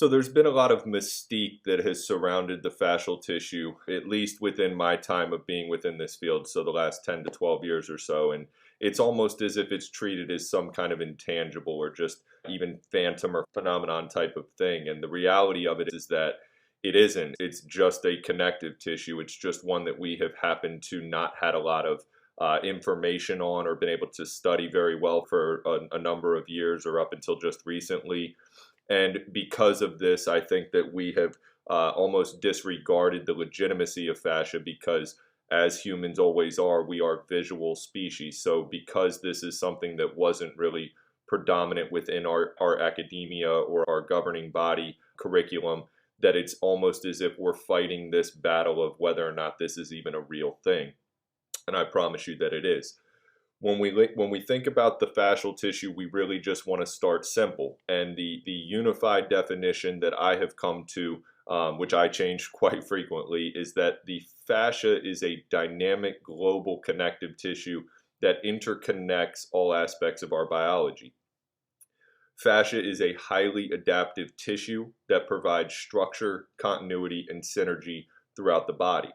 So there's been a lot of mystique that has surrounded the fascial tissue, at least within my time of being within this field, so the last 10 to 12 years or so. And it's almost as if it's treated as some kind of intangible or just even phantom or phenomenon type of thing. And the reality of it is that it isn't. It's just a connective tissue. It's just one that we have happened to not had a lot of information on or been able to study very well for a number of years or up until just recently. And because of this, I think that we have almost disregarded the legitimacy of fascia because, as humans always are, we are visual species. So because this is something that wasn't really predominant within our academia or our governing body curriculum, that it's almost as if we're fighting this battle of whether or not this is even a real thing. And I promise you that it is. When we think about the fascial tissue, we really just want to start simple. And the unified definition that I have come to, which I change quite frequently, is that the fascia is a dynamic global connective tissue that interconnects all aspects of our biology. Fascia is a highly adaptive tissue that provides structure, continuity, and synergy throughout the body.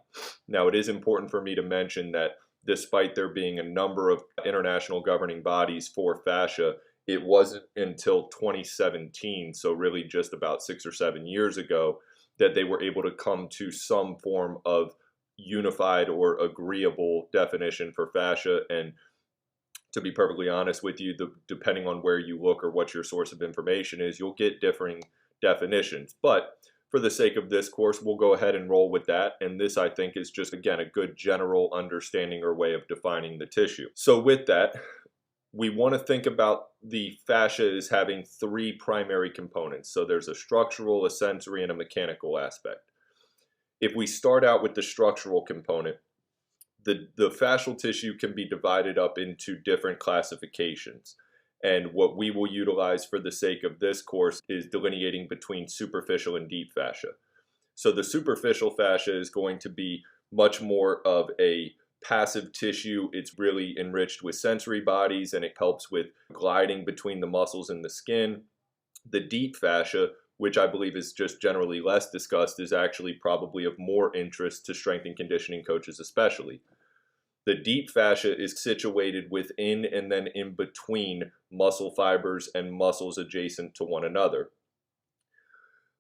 Now, it is important for me to mention that despite there being a number of international governing bodies for fascia, it wasn't until 2017, so really just about 6 or 7 years ago, that they were able to come to some form of unified or agreeable definition for fascia. And to be perfectly honest with you, depending on where you look or what your source of information is, you'll get differing definitions. But for the sake of this course, we'll go ahead and roll with that. And this, I think, is just, again, a good general understanding or way of defining the tissue. So with that, we want to think about the fascia as having three primary components. So there's a structural, a sensory, and a mechanical aspect. If we start out with the structural component, the fascial tissue can be divided up into different classifications. And what we will utilize for the sake of this course is delineating between superficial and deep fascia. So the superficial fascia is going to be much more of a passive tissue. It's really enriched with sensory bodies and it helps with gliding between the muscles and the skin. The deep fascia, which I believe is just generally less discussed, is actually probably of more interest to strength and conditioning coaches especially. The deep fascia is situated within and then in between muscle fibers and muscles adjacent to one another.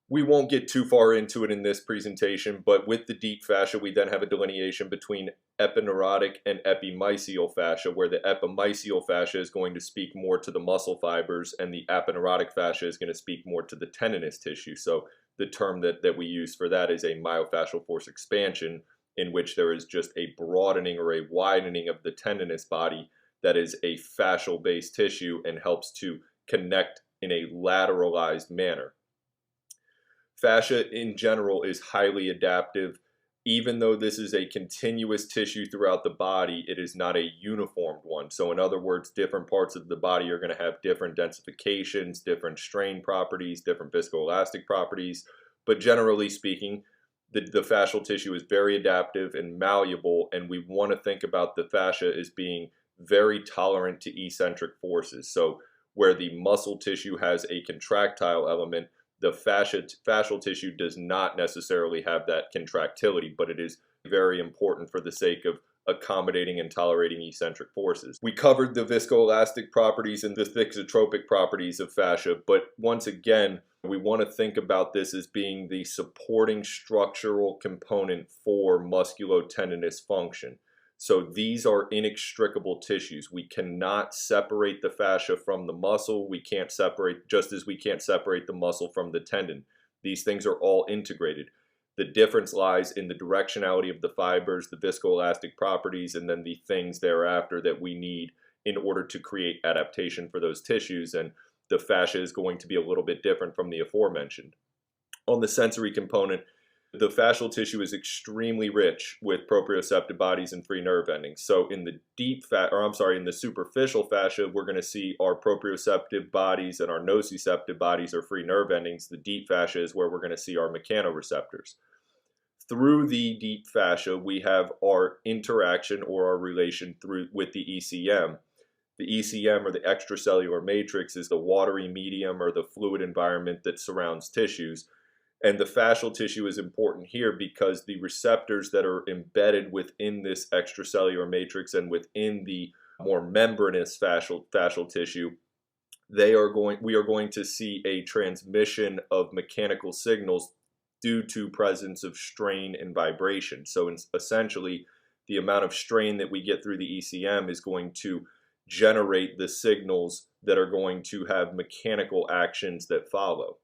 We won't get too far into it in this presentation, but with the deep fascia, we then have a delineation between epineurotic and epimysial fascia, where the epimysial fascia is going to speak more to the muscle fibers and the aponeurotic fascia is going to speak more to the tendinous tissue. So the term that we use for that is a myofascial force expansion, in which there is just a broadening or a widening of the tendinous body that is a fascial-based tissue and helps to connect in a lateralized manner. Fascia in general is highly adaptive. Even though this is a continuous tissue throughout the body, it is not a uniformed one. So in other words, different parts of the body are going to have different densifications, different strain properties, different viscoelastic properties. But generally speaking, the fascial tissue is very adaptive and malleable, and we want to think about the fascia as being very tolerant to eccentric forces. So where the muscle tissue has a contractile element, the fascial tissue does not necessarily have that contractility, but it is very important for the sake of accommodating and tolerating eccentric forces. We covered the viscoelastic properties and the thixotropic properties of fascia, but once again, we want to think about this as being the supporting structural component for musculotendinous function. So these are inextricable tissues. We cannot separate the fascia from the muscle. We can't separate, just as we can't separate the muscle from the tendon. These things are all integrated. The difference lies in the directionality of the fibers, the viscoelastic properties, and then the things thereafter that we need in order to create adaptation for those tissues. And the fascia is going to be a little bit different from the aforementioned. On the sensory component, the fascial tissue is extremely rich with proprioceptive bodies and free nerve endings. So in the in the superficial fascia, we're going to see our proprioceptive bodies and our nociceptive bodies or free nerve endings. The deep fascia is where we're going to see our mechanoreceptors. Through the deep fascia, we have our interaction or our relation with the ECM. The ECM, or the extracellular matrix, is the watery medium or the fluid environment that surrounds tissues. And the fascial tissue is important here because the receptors that are embedded within this extracellular matrix and within the more membranous fascial tissue, we are going to see a transmission of mechanical signals due to presence of strain and vibration. So essentially, the amount of strain that we get through the ECM is going to generate the signals that are going to have mechanical actions that follow.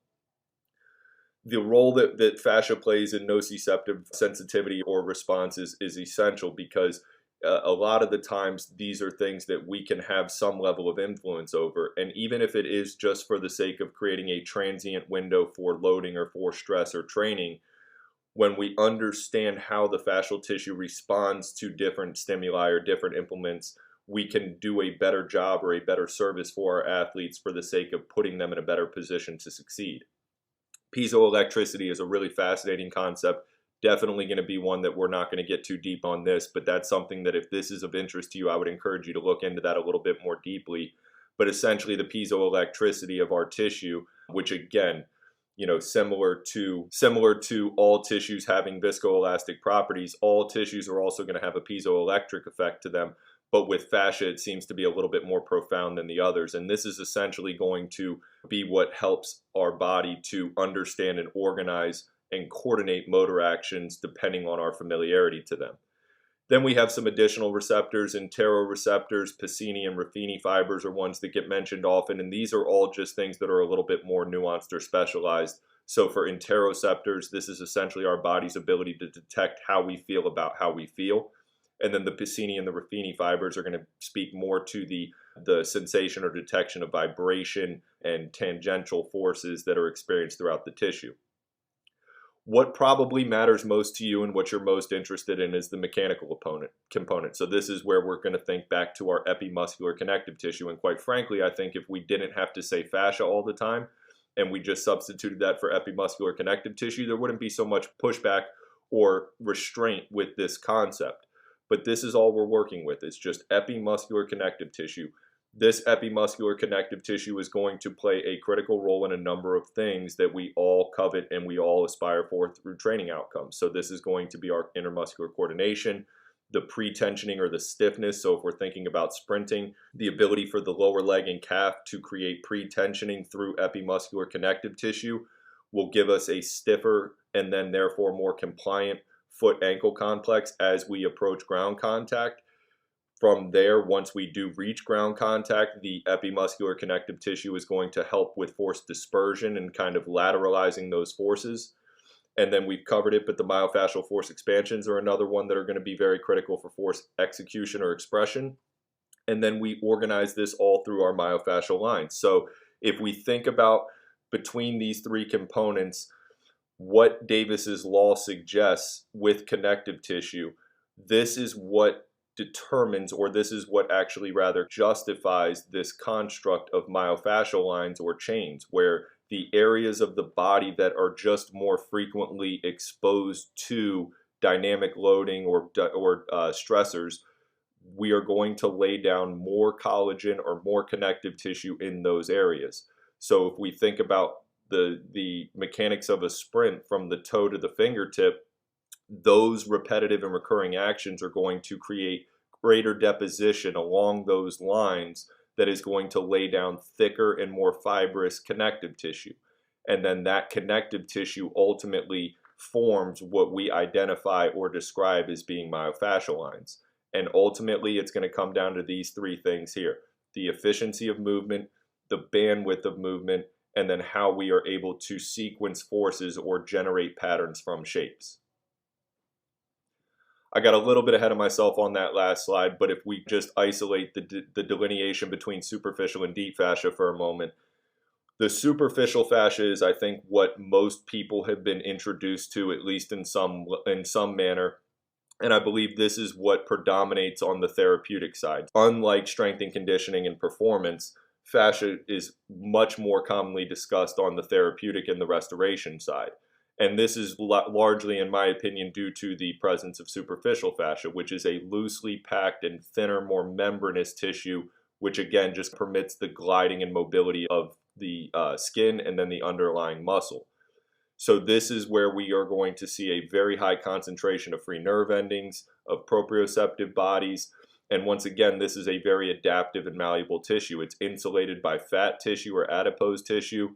The role that fascia plays in nociceptive sensitivity or response is essential because a lot of the times these are things that we can have some level of influence over. And even if it is just for the sake of creating a transient window for loading or for stress or training, when we understand how the fascial tissue responds to different stimuli or different implements, we can do a better job or a better service for our athletes for the sake of putting them in a better position to succeed. Piezoelectricity is a really fascinating concept. Definitely going to be one that we're not going to get too deep on this, but that's something that if this is of interest to you, I would encourage you to look into that a little bit more deeply. But essentially the piezoelectricity of our tissue, which again, similar to all tissues having viscoelastic properties, all tissues are also going to have a piezoelectric effect to them. But with fascia, it seems to be a little bit more profound than the others. And this is essentially going to be what helps our body to understand and organize and coordinate motor actions depending on our familiarity to them. Then we have some additional receptors. Interoreceptors, Pacini and Ruffini fibers are ones that get mentioned often, and these are all just things that are a little bit more nuanced or specialized. So for interoceptors, this is essentially our body's ability to detect how we feel about how we feel. And then the Pacini and the Ruffini fibers are going to speak more to the sensation or detection of vibration and tangential forces that are experienced throughout the tissue. What probably matters most to you and what you're most interested in is the mechanical component. So this is where we're going to think back to our epimuscular connective tissue. And quite frankly, I think if we didn't have to say fascia all the time and we just substituted that for epimuscular connective tissue, there wouldn't be so much pushback or restraint with this concept. But this is all we're working with. It's just epimuscular connective tissue. This epimuscular connective tissue is going to play a critical role in a number of things that we all covet and we all aspire for through training outcomes. So this is going to be our intermuscular coordination, the pre-tensioning or the stiffness. So if we're thinking about sprinting, the ability for the lower leg and calf to create pre-tensioning through epimuscular connective tissue will give us a stiffer and then therefore more compliant foot-ankle complex as we approach ground contact. From there, once we do reach ground contact, the epimuscular connective tissue is going to help with force dispersion and kind of lateralizing those forces. And then we've covered it, but the myofascial force expansions are another one that are going to be very critical for force execution or expression. And then we organize this all through our myofascial lines. So if we think about between these three components, what Davis's law suggests with connective tissue, this is what determines, or this is what actually rather justifies this construct of myofascial lines or chains, where the areas of the body that are just more frequently exposed to dynamic loading or stressors, we are going to lay down more collagen or more connective tissue in those areas. So if we think about the mechanics of a sprint from the toe to the fingertip, those repetitive and recurring actions are going to create greater deposition along those lines that is going to lay down thicker and more fibrous connective tissue. And then that connective tissue ultimately forms what we identify or describe as being myofascial lines. And ultimately, it's going to come down to these three things here: the efficiency of movement, the bandwidth of movement, and then how we are able to sequence forces or generate patterns from shapes. I got a little bit ahead of myself on that last slide, but if we just isolate the delineation between superficial and deep fascia for a moment, the superficial fascia is, I think, what most people have been introduced to, at least in some manner. And I believe this is what predominates on the therapeutic side. Unlike strength and conditioning and performance, fascia is much more commonly discussed on the therapeutic and the restoration side. And this is largely, in my opinion, due to the presence of superficial fascia, which is a loosely packed and thinner, more membranous tissue which again just permits the gliding and mobility of the skin and then the underlying muscle. So this is where we are going to see a very high concentration of free nerve endings, of proprioceptive bodies. And once again, this is a very adaptive and malleable tissue. It's insulated by fat tissue or adipose tissue.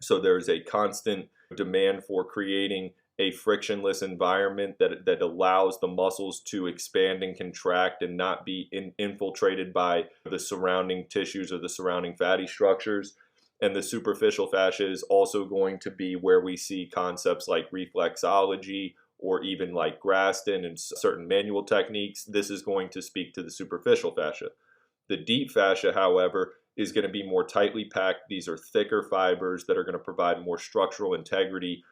So there's a constant demand for creating a frictionless environment that allows the muscles to expand and contract and not be infiltrated by the surrounding tissues or the surrounding fatty structures. And the superficial fascia is also going to be where we see concepts like reflexology or even like Graston and certain manual techniques. This is going to speak to the superficial fascia. The deep fascia, however, is going to be more tightly packed. These are thicker fibers that are going to provide more structural integrity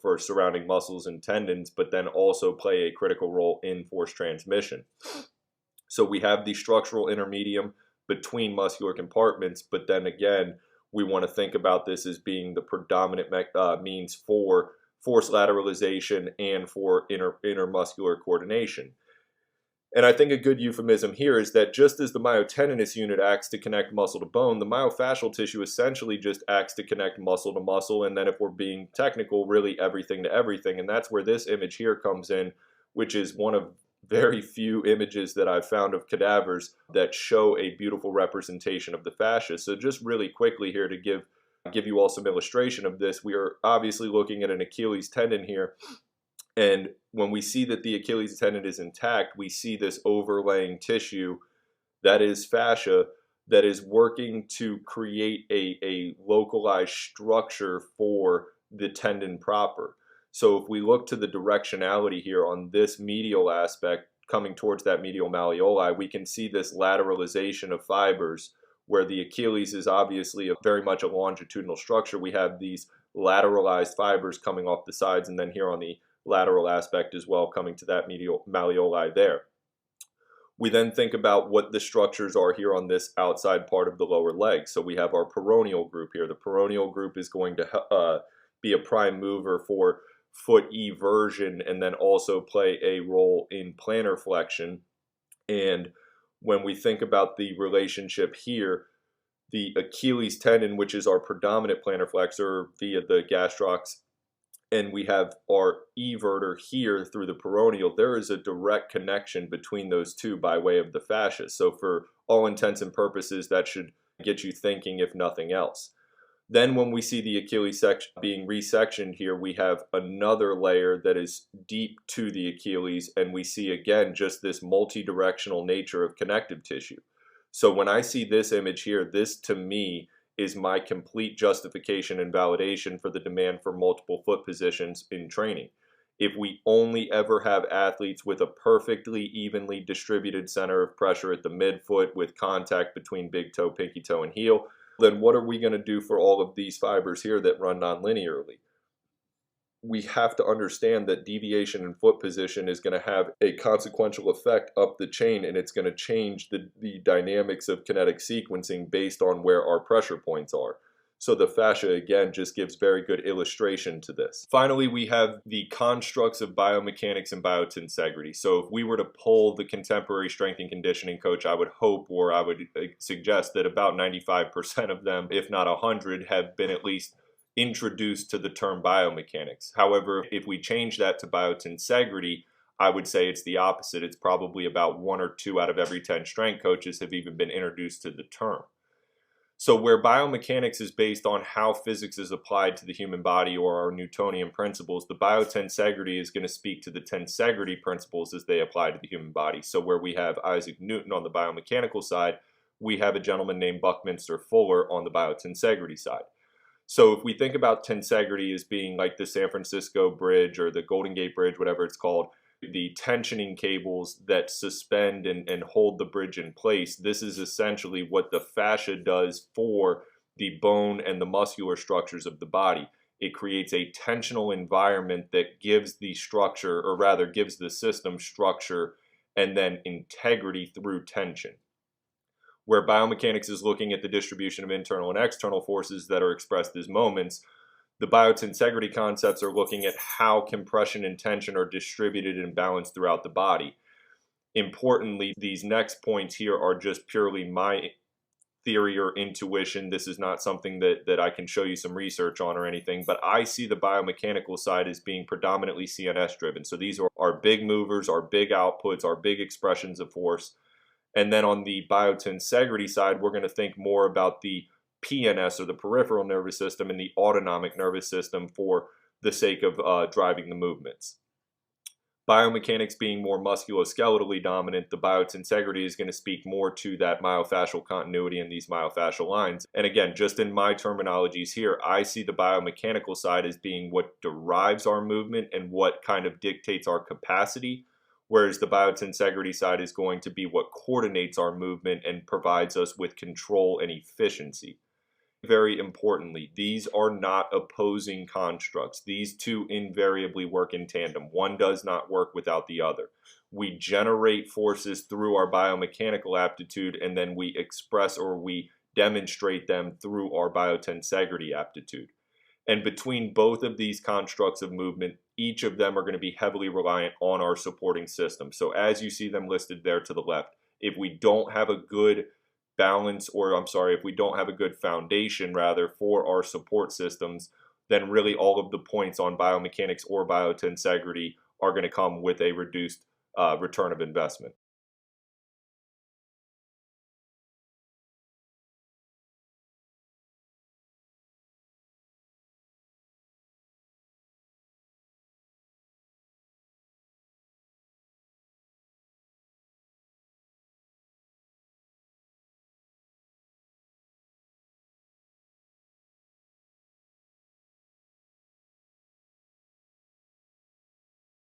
for surrounding muscles and tendons, but then also play a critical role in force transmission. So we have the structural intermedium between muscular compartments, but then again, we want to think about this as being the predominant means for force lateralization and for intermuscular coordination. And I think a good euphemism here is that just as the myotendinous unit acts to connect muscle to bone, the myofascial tissue essentially just acts to connect muscle to muscle, and then if we're being technical, really everything to everything. And that's where this image here comes in, which is one of very few images that I've found of cadavers that show a beautiful representation of the fascia. So just really quickly here to give you all some illustration of this, we are obviously looking at an Achilles tendon here. And when we see that the Achilles tendon is intact, we see this overlaying tissue that is fascia that is working to create a localized structure for the tendon proper. So if we look to the directionality here on this medial aspect coming towards that medial malleoli, we can see this lateralization of fibers where the Achilles is obviously very much a longitudinal structure. We have these lateralized fibers coming off the sides, and then here on the lateral aspect as well, coming to that medial malleoli there. We then think about what the structures are here on this outside part of the lower leg. So we have our peroneal group here. The peroneal group is going to be a prime mover for foot eversion and then also play a role in plantar flexion. And when we think about the relationship here, the Achilles tendon, which is our predominant plantar flexor via the gastrocs, and we have our everter here through the peroneal, there is a direct connection between those two by way of the fascia. So for all intents and purposes, that should get you thinking, if nothing else. Then when we see the Achilles section being resectioned here, we have another layer that is deep to the Achilles, and we see again just this multi-directional nature of connective tissue. So when I see this image here, this to me is my complete justification and validation for the demand for multiple foot positions in training. If we only ever have athletes with a perfectly evenly distributed center of pressure at the midfoot with contact between big toe, pinky toe, and heel, then what are we going to do for all of these fibers here that run non-linearly? We have to understand that deviation in foot position is going to have a consequential effect up the chain, and it's going to change the dynamics of kinetic sequencing based on where our pressure points are. So the fascia, again, just gives very good illustration to this. Finally, we have the constructs of biomechanics and biotensegrity. So if we were to poll the contemporary strength and conditioning coach, I would hope, or I would suggest that about 95% of them, if not 100, have been at least introduced to the term biomechanics. However, if we change that to biotensegrity, I would say it's the opposite. It's probably about 1 or 2 out of every 10 strength coaches have even been introduced to the term. So where biomechanics is based on how physics is applied to the human body or our Newtonian principles, the biotensegrity is going to speak to the tensegrity principles as they apply to the human body. So where we have Isaac Newton on the biomechanical side, we have a gentleman named Buckminster Fuller on the biotensegrity side. So if we think about tensegrity as being like the San Francisco Bridge or the Golden Gate Bridge, whatever it's called, the tensioning cables that suspend and hold the bridge in place, this is essentially what the fascia does for the bone and the muscular structures of the body. It creates a tensional environment that gives the structure, or rather gives the system structure and then integrity through tension. Where biomechanics is looking at the distribution of internal and external forces that are expressed as moments, the biotensegrity concepts are looking at how compression and tension are distributed and balanced throughout the body. Importantly, these next points here are just purely my theory or intuition. This is not something that I can show you some research on or anything, but I see the biomechanical side as being predominantly CNS driven. So these are our big movers, our big outputs, our big expressions of force. And then on the biotensegrity side, we're going to think more about the PNS, or the peripheral nervous system, and the autonomic nervous system for the sake of driving the movements. Biomechanics being more musculoskeletally dominant, the biotensegrity is going to speak more to that myofascial continuity and these myofascial lines. And again, just in my terminologies here, I see the biomechanical side as being what derives our movement and what kind of dictates our capacity, whereas the biotensegrity side is going to be what coordinates our movement and provides us with control and efficiency. Very importantly, these are not opposing constructs. These two invariably work in tandem. One does not work without the other. We generate forces through our biomechanical aptitude, and then we express or we demonstrate them through our biotensegrity aptitude. And between both of these constructs of movement, each of them are going to be heavily reliant on our supporting system. So as you see them listed there to the left, if we don't have a good balance, or I'm sorry, if we don't have a good foundation rather for our support systems, then really all of the points on biomechanics or biotensegrity are going to come with a reduced return of investment.